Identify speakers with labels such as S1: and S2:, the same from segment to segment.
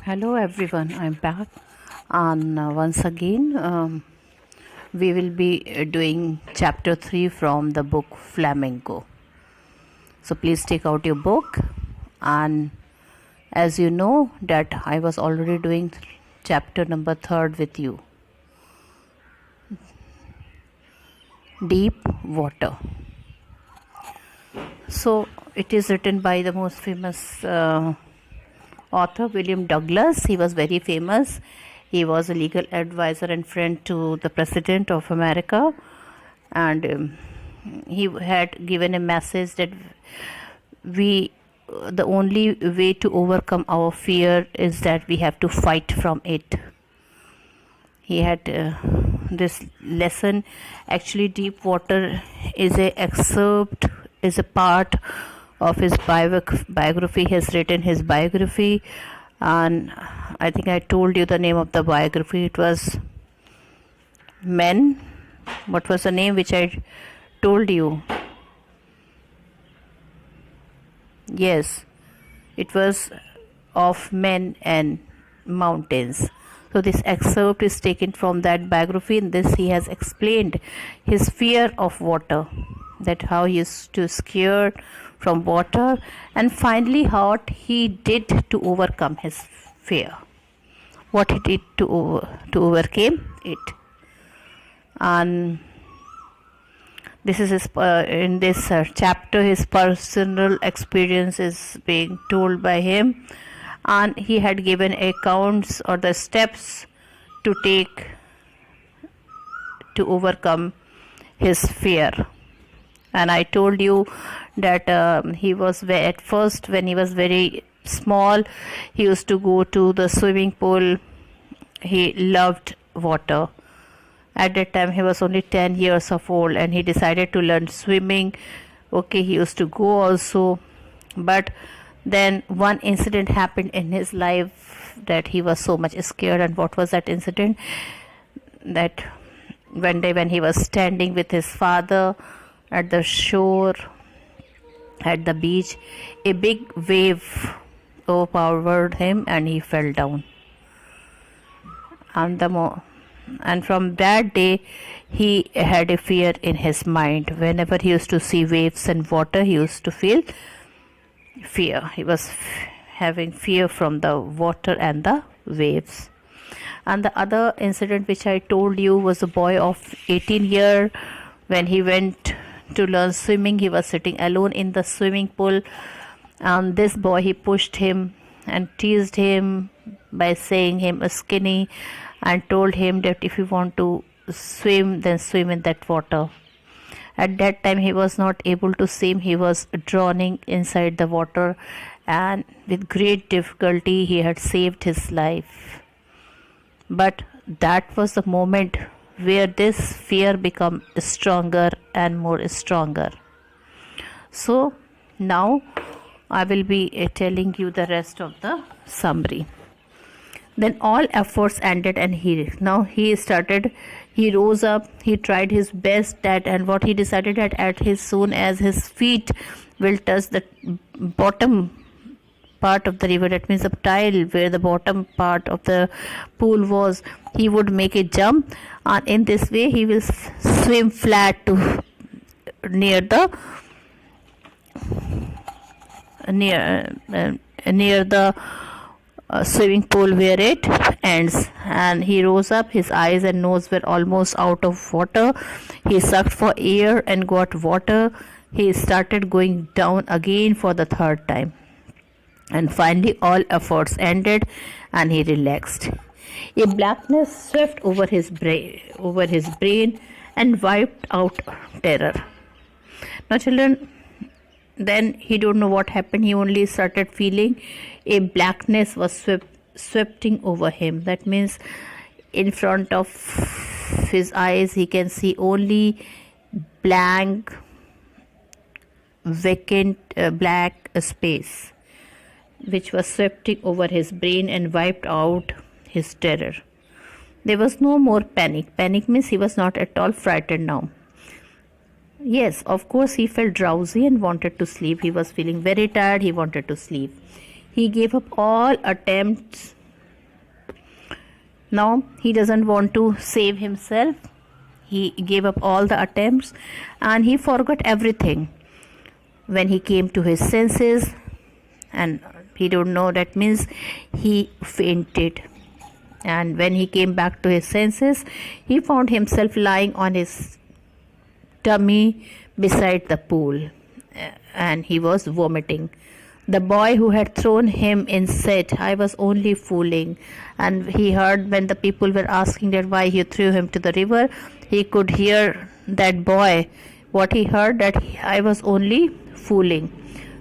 S1: Hello everyone, I'm back, and once again we will be doing chapter 3 from the book Flamingo. So please take out your book, and as you know that I was already doing chapter number 3 with you. Deep water. So it is written by the most famous author William Douglas. He was very famous. He was a legal advisor and friend to the President of America, and he had given a message that the only way to overcome our fear is that we have to fight from it. He had this lesson. Actually, deep water is a part of his biography. He has written his biography, and I think I told you the name of the biography. It was Men. What was the name which I told you? Yes, it was Of Men and Mountains. So this excerpt is taken from that biography. In this he has explained his fear of water, that how he used to scare from water, and finally what he did to overcome his fear, what he did to overcome it. And this is in this chapter his personal experience is being told by him, and he had given accounts or the steps to take to overcome his fear. And I told you that he was at first, when he was very small, he used to go to the swimming pool. He loved water. At that time he was only 10 years of old, and he decided to learn swimming. Okay, he used to go also, but then one incident happened in his life that he was so much scared. And what was that incident? That one day when he was standing with his father at the shore, at the beach, a big wave overpowered him and he fell down. And from that day he had a fear in his mind. Whenever he used to see waves and water, he used to feel fear. He was having fear from the water and the waves. And the other incident which I told you was a boy of 18 years. When he went to learn swimming, he was sitting alone in the swimming pool, and this boy, he pushed him and teased him by saying him a skinny, and told him that if you want to swim, then swim in that water. At that time he was not able to swim. He was drowning inside the water, and with great difficulty he had saved his life. But that was the moment where this fear became stronger and more stronger. So now I will be telling you the rest of the summary. Then all efforts ended, and he rose up, he tried his best, and what he decided that as soon as his feet will touch the bottom part of the river, that means the tile where the bottom part of the pool was, he would make a jump, and in this way he will swim flat to near the swimming pool where it ends. And he rose up, his eyes and nose were almost out of water. He sucked for air and got water. He started going down again for the third time, and finally all efforts ended and he relaxed. A blackness swept over his brain and wiped out terror. Now children, then he don't know what happened. He only started feeling a blackness was sweeping over him. That means in front of his eyes he can see only blank, vacant, black space, which was sweeping over his brain and wiped out his terror. There was no more panic. Panic means he was not at all frightened now. Yes, of course he felt drowsy and wanted to sleep. He was feeling very tired. He wanted to sleep. He gave up all attempts Now he doesn't want to save himself. He gave up all the attempts and he forgot everything. When he came to his senses, and he don't know, that means he fainted. And when he came back to his senses, he found himself lying on his tummy beside the pool, and he was vomiting. The boy who had thrown him in said, I was only fooling. And he heard when the people were asking that why he threw him to the river, he could hear that boy, what he heard, that I was only fooling.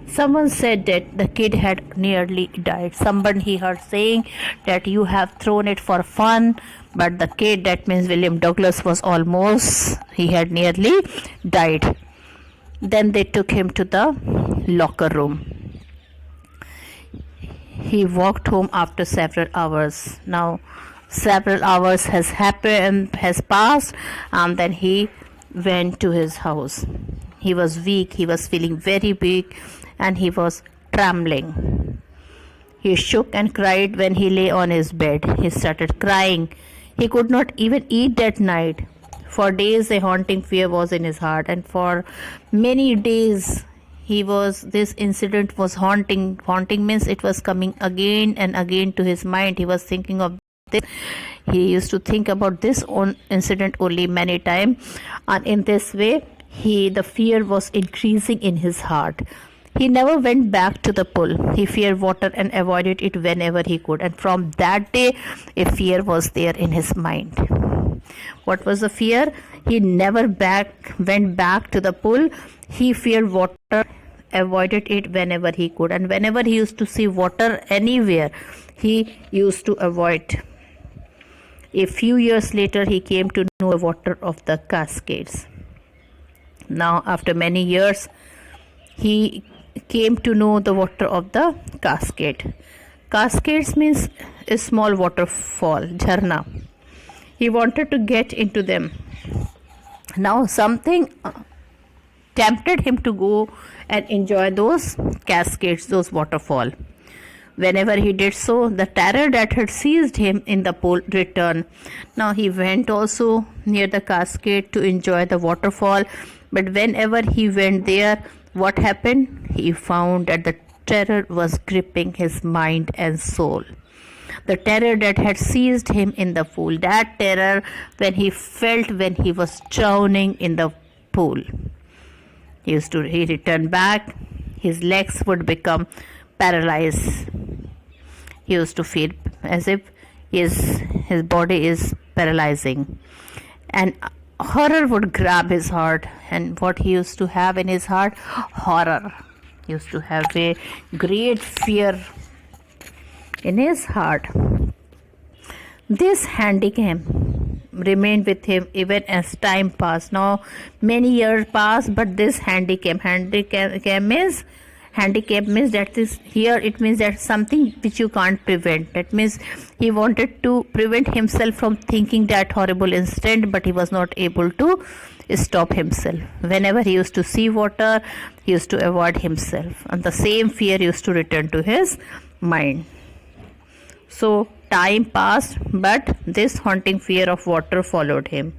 S1: Someone said that the kid had nearly died. Someone he heard saying that you have thrown it for fun, but the kid, that means William Douglas, was he had nearly died. Then they took him to the locker room. He walked home after several hours. Now several hours has passed, and then he went to his house. He was weak, he was feeling very weak, and he was trembling. He shook and cried when he lay on his bed. He started crying. He could not even eat that night. For days a haunting fear was in his heart, and for many days this incident was haunting. Haunting means it was coming again and again to his mind. He was thinking of this. He used to think about this incident only many times, and in this way the fear was increasing in his heart. He never went back to the pool. He feared water and avoided it whenever he could. And from that day, a fear was there in his mind. What was the fear? He never went back to the pool. He feared water, avoided it whenever he could. And whenever he used to see water anywhere, he used to avoid. A few years later, he came to know the water of the Cascades. Now, after many years, he came to know the water of the Cascade. Cascades means a small waterfall, jharna. He wanted to get into them. Now something tempted him to go and enjoy those cascades, those waterfall. Whenever he did so, the terror that had seized him in the pool returned. Now he went also near the cascade to enjoy the waterfall, but whenever he went there, what happened? He found that the terror was gripping his mind and soul. The terror that had seized him in the pool, that terror when he felt when he was drowning in the pool. He returned back, his legs would become paralyzed. He used to feel as if his body is paralyzing. And horror would grab his heart. And what he used to have in his heart? Horror. He used to have a great fear in his heart. This handicap remained with him even as time passed. Now many years passed, but this handicap means that is here, it means that something which you can't prevent. That means he wanted to prevent himself from thinking that horrible incident, but he was not able to stop himself. Whenever he used to see water, he used to avoid himself, and the same fear used to return to his mind. So time passed, but this haunting fear of water followed him.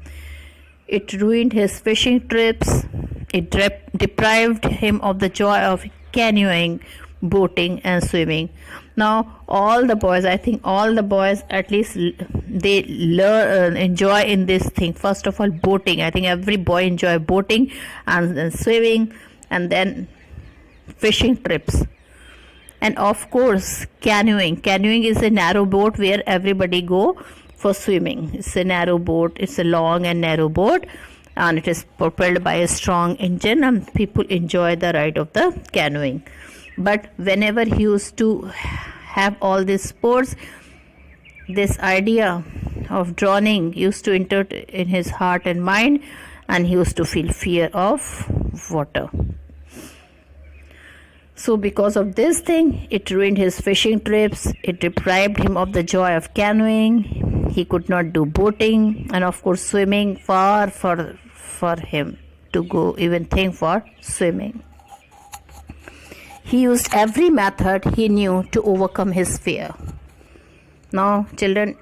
S1: It ruined his fishing trips. It deprived him of the joy of canoeing, boating and swimming. Now all the boys, I think all the boys at least they enjoy in this thing. First of all, boating. I think every boy enjoy boating and then swimming and then fishing trips. And of course canoeing. Canoeing is a narrow boat where everybody go for swimming. It's a narrow boat. It's a long and narrow boat, and it is propelled by a strong engine, and people enjoy the ride of the canoeing. But whenever he used to have all these sports, this idea of drowning used to enter in his heart and mind, and he used to feel fear of water. So because of this thing, it ruined his fishing trips, it deprived him of the joy of canoeing, he could not do boating, and of course swimming, far for him to go even think for swimming. He used every method he knew to overcome his fear. Now children,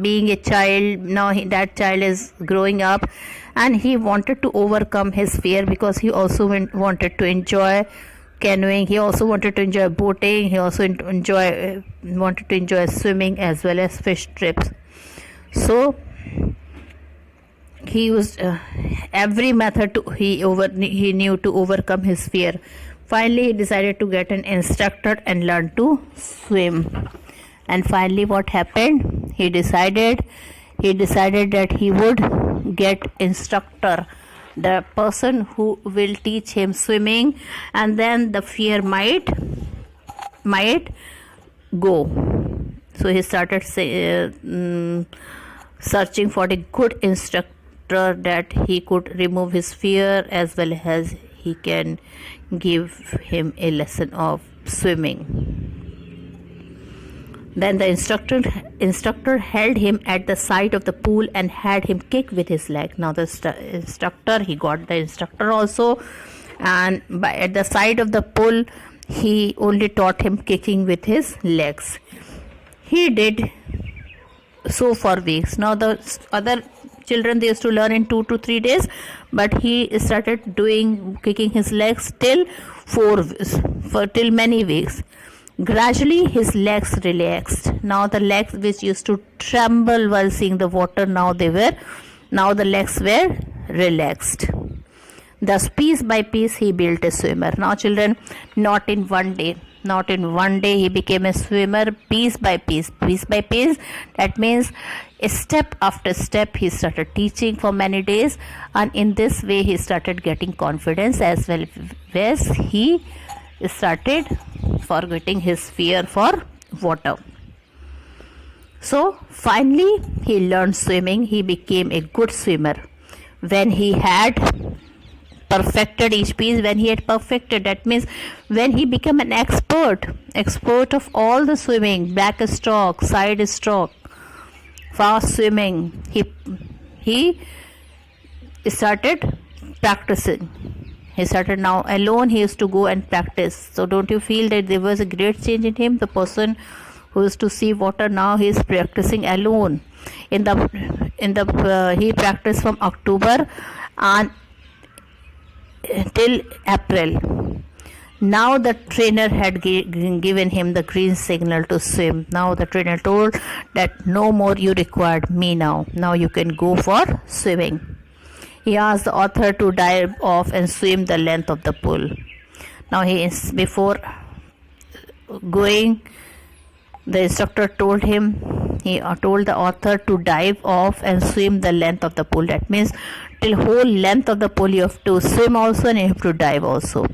S1: being a child. Now that child is growing up, and he wanted to overcome his fear, because he also wanted to enjoy canoeing, he also wanted to enjoy boating, he also wanted to enjoy swimming as well as fish trips. So he used every method he knew to overcome his fear. Finally, he decided to get an instructor and learn to swim. And finally, what happened? He decided that he would get instructor, the person who will teach him swimming, and then the fear might go. So he started searching for a good instructor that he could remove his fear, as well as he can give him a lesson of swimming. Then the instructor held him at the side of the pool and had him kick with his leg. Now he got the instructor also, and at the side of the pool he only taught him kicking with his legs. He did so for weeks. Now the other children, they used to learn in 2 to 3 days, but he started kicking his legs till many weeks. Gradually his legs relaxed. Now the legs which used to tremble while seeing the water, now the legs were relaxed. Thus, piece by piece, he built a swimmer. Now children, not in one day he became a swimmer. Piece by piece, that means step after step he started teaching for many days, and in this way he started getting confidence, as well as he started forgetting his fear for water. So finally he learned swimming. He became a good swimmer. When he had perfected each piece, that means when he became an expert of all the swimming, backstroke, side stroke, fast swimming, he started practicing. He started now alone, he used to go and practice. So don't you feel that there was a great change in him? The person who used to see water, now he is practicing alone. He practiced from October and till April. Now the trainer had given him the green signal to swim. Now the trainer told that no more you required me now. Now you can go for swimming. He asked the author to dive off and swim the length of the pool. Now before going, the instructor told the author to dive off and swim the length of the pool. That means till whole length of the pool you have to swim also, and you have to dive also.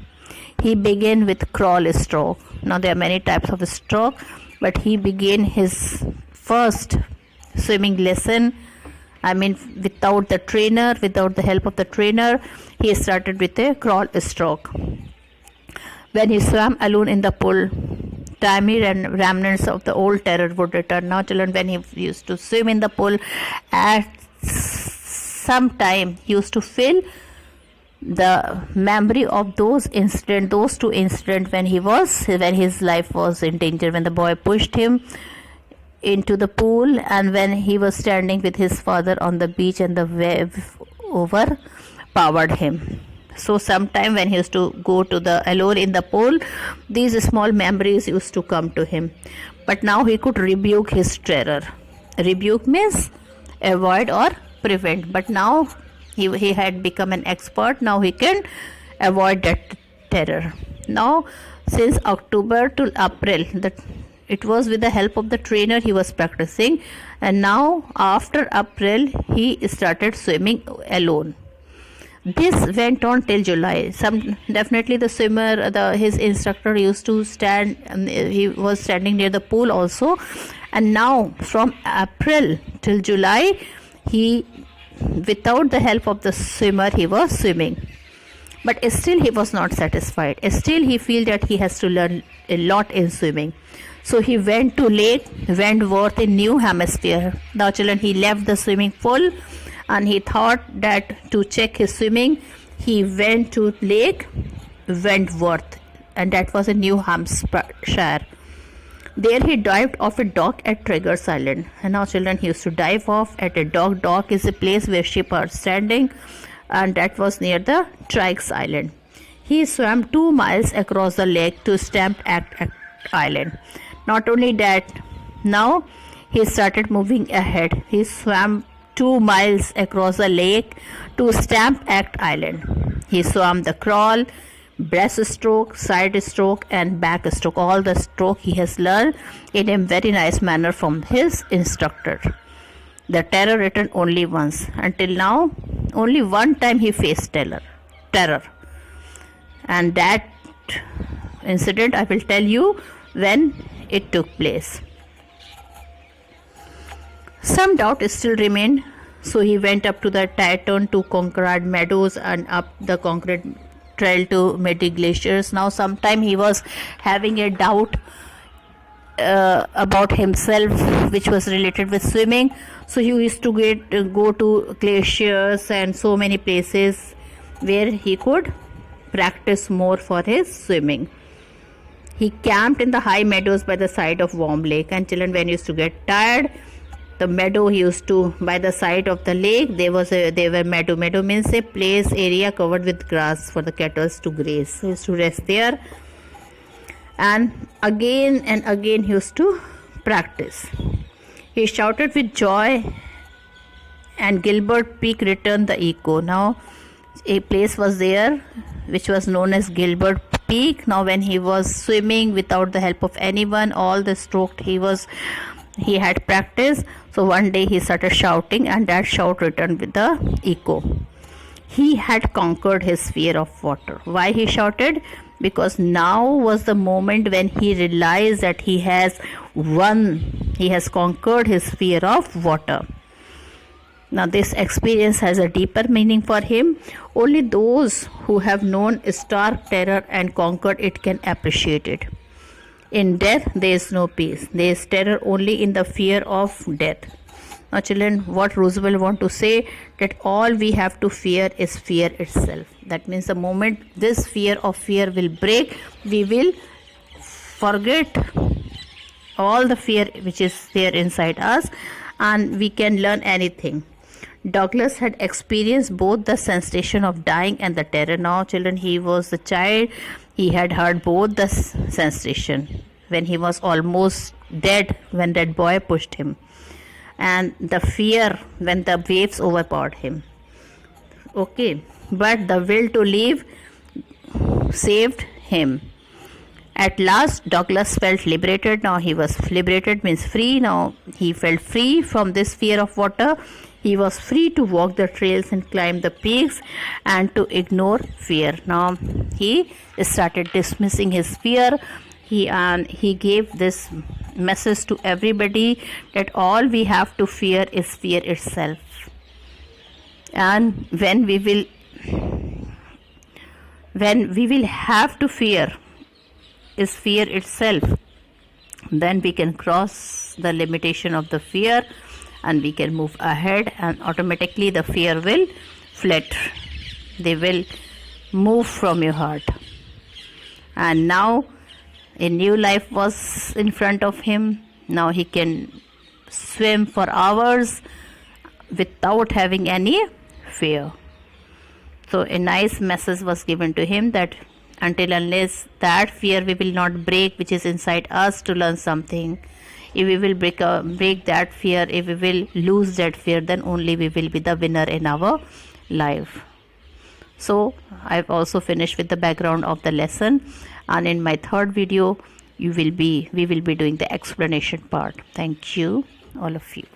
S1: He began with crawl stroke. Now there are many types of stroke, but he began his first swimming lesson, without the help of the trainer, he started with a crawl stroke. When he swam alone in the pool, tiny remnants of the old terror would return. Now children, when he used to swim in the pool, at some time he used to feel the memory of those two incidents when his life was in danger, when the boy pushed him into the pool, and when he was standing with his father on the beach and the wave overpowered him. So sometime when he used to go to the alone in the pool, these small memories used to come to him. But now he could rebuke his terror. Rebuke means avoid or prevent. But now he had become an expert. Now he can avoid that terror. Now since October to April, it was with the help of the trainer he was practicing, and now after April he started swimming alone. This went on till July. Definitely the swimmer, his instructor used to stand, he was standing near the pool also, and now from April till July, without the help of the swimmer, he was swimming. But still he was not satisfied. Still he felt that he has to learn a lot in swimming. So he went to Lake Wentworth in New Hampshire. Now children, he left the swimming pool and he thought that to check his swimming, he went to Lake Wentworth, and that was in New Hampshire. There he dived off a dock at Traeger's Island. And now children, he used to dive off at a dock. Dock is a place where ships are standing, and that was near the Traeger's Island. He swam 2 miles across the lake to Stamp Act Island. Not only that, now he started moving ahead. He swam 2 miles across the lake to Stamp Act Island. He swam the crawl, breaststroke, side stroke, and backstroke. All the stroke he has learned in a very nice manner from his instructor. The terror returned only once. Until now, only one time he faced terror. And that incident I will tell you when it took place. Some doubt still remained, so he went up to the Titan to Conquered Meadows and up the concrete trail to Medi Glaciers. Now sometime he was having a doubt about himself, which was related with swimming. So he used to go to glaciers and so many places where he could practice more for his swimming. He camped in the high meadows by the side of warm lake, and children, when he used to get tired, the meadow he used to, by the side of the lake, there were meadow. Meadow means a place area covered with grass for the cattle to graze. He used to rest there, and again he used to practice. He shouted with joy, and Gilbert Peak returned the echo. Now a place was there which was known as Gilbert Peak. Now when he was swimming without the help of anyone, all the stroke he had practiced. So one day he started shouting, and that shout returned with the echo. He had conquered his fear of water. Why he shouted? Because now was the moment when he realized that he has conquered his fear of water. Now this experience has a deeper meaning for him. Only those who have known stark terror and conquered it can appreciate it. In death, there is no peace. There is terror only in the fear of death. Now children, what Roosevelt want to say, that all we have to fear is fear itself. That means the moment this fear will break, we will forget all the fear which is there inside us, and we can learn anything. Douglas had experienced both the sensation of dying and the terror. Now children, he was a child. He had heard both the sensation when he was almost dead, when that boy pushed him, and the fear when the waves overpowered him. Okay, but the will to live saved him. At last Douglas felt liberated. Now he was liberated, means free. Now he felt free from this fear of water. He was free to walk the trails and climb the peaks and to ignore fear. Now he started dismissing his fear. He gave this message to everybody that all we have to fear is fear itself. And when we will have to fear is fear itself, then we can cross the limitation of the fear, and we can move ahead, and automatically the fear will flit. They will move from your heart. And now a new life was in front of him. Now he can swim for hours without having any fear. So a nice message was given to him, that until unless that fear we will not break, which is inside us, to learn something. If we will break that fear, if we will lose that fear, then only we will be the winner in our life. So I've also finished with the background of the lesson, and in my third video we will be doing the explanation part. Thank you, all of you.